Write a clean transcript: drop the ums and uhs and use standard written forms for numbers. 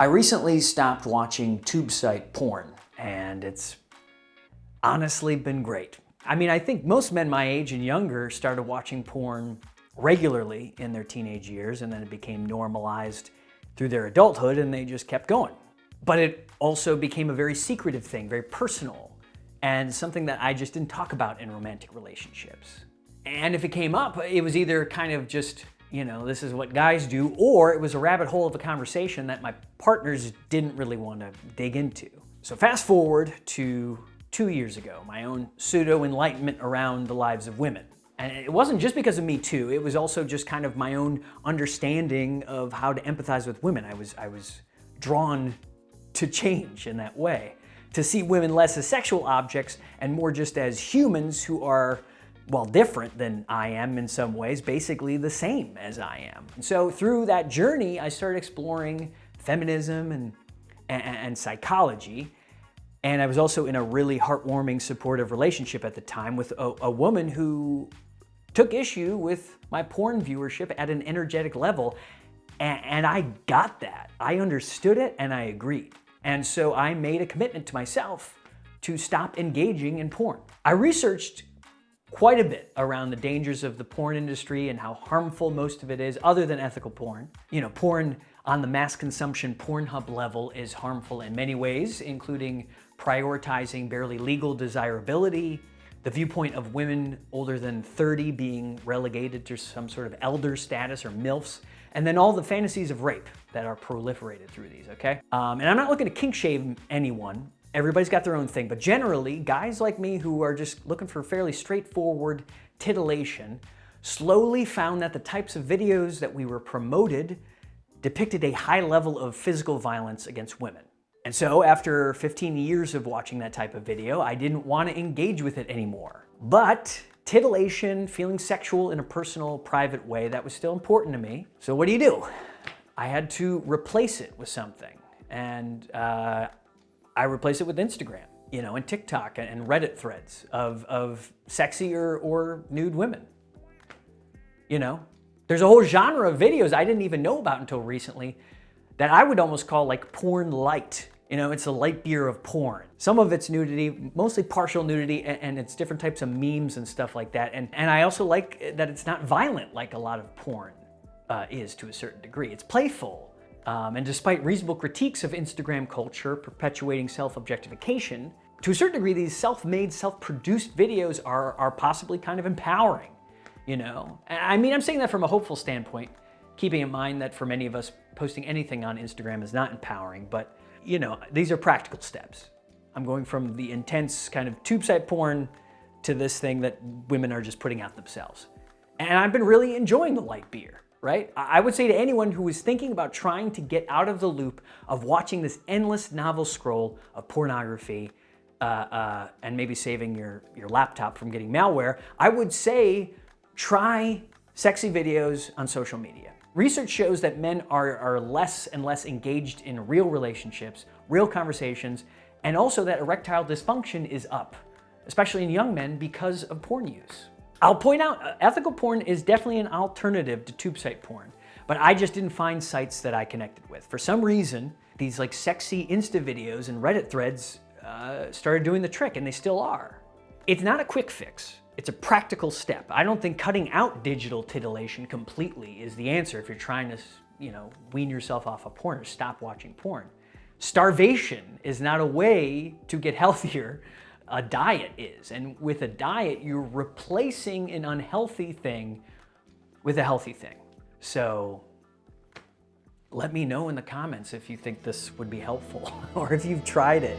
I recently stopped watching Tubesite porn, and it's honestly been great. I mean, I think most men my age and younger started watching porn regularly in their teenage years, and then it became normalized through their adulthood, and they just kept going. But it also became a very secretive thing, very personal, and something that I just didn't talk about in romantic relationships. And if it came up, it was either kind of just, you know, this is what guys do, or it was a rabbit hole of a conversation that my partners didn't really want to dig into. So fast forward to 2 years ago, my own pseudo-enlightenment around the lives of women. And it wasn't just because of Me Too, it was also just kind of my own understanding of how to empathize with women. I was drawn to change in that way, to see women less as sexual objects and more just as humans who are, well, different than I am in some ways, basically the same as I am. And so through that journey, I started exploring feminism and psychology. And I was also in a really heartwarming, supportive relationship at the time with a woman who took issue with my porn viewership at an energetic level. And I got that. I understood it and I agreed. And so I made a commitment to myself to stop engaging in porn. I researched quite a bit around the dangers of the porn industry and how harmful most of it is, other than ethical porn. You know, porn on the mass consumption Pornhub level is harmful in many ways, including prioritizing barely legal desirability, the viewpoint of women older than 30 being relegated to some sort of elder status or MILFs, and then all the fantasies of rape that are proliferated through these, okay? And I'm not looking to kink shame anyone. Everybody's got their own thing, but generally, guys like me who are just looking for fairly straightforward titillation slowly found that the types of videos that we were promoted depicted a high level of physical violence against women. And so after 15 years of watching that type of video, I didn't want to engage with it anymore. But titillation, feeling sexual in a personal, private way, that was still important to me. So what do? I had to replace it with something. And I replaced it with Instagram, you know, and TikTok and Reddit threads of sexy or nude women. You know, there's a whole genre of videos I didn't even know about until recently that I would almost call like porn light. You know, it's a light beer of porn. Some of it's nudity, mostly partial nudity, and it's different types of memes and stuff like that. And I also like that it's not violent like a lot of porn is to a certain degree. It's playful. And despite reasonable critiques of Instagram culture perpetuating self-objectification, to a certain degree, these self-made, self-produced videos are possibly kind of empowering, you know? I mean, I'm saying that from a hopeful standpoint, keeping in mind that for many of us, posting anything on Instagram is not empowering, but you know, these are practical steps. I'm going from the intense kind of Tubesite porn to this thing that women are just putting out themselves. And I've been really enjoying the light beer, right? I would say to anyone who is thinking about trying to get out of the loop of watching this endless novel scroll of pornography and maybe saving your laptop from getting malware, I would say try sexy videos on social media. Research shows that men are less and less engaged in real relationships, real conversations, and also that erectile dysfunction is up, especially in young men because of porn use. I'll point out, ethical porn is definitely an alternative to Tubesite porn, but I just didn't find sites that I connected with. For some reason, these like sexy Insta videos and Reddit threads started doing the trick, and they still are. It's not a quick fix. It's a practical step. I don't think cutting out digital titillation completely is the answer if you're trying to, you know, wean yourself off of porn or stop watching porn. Starvation is not a way to get healthier. A diet is. And with a diet, you're replacing an unhealthy thing with a healthy thing. So let me know in the comments if you think this would be helpful or if you've tried it.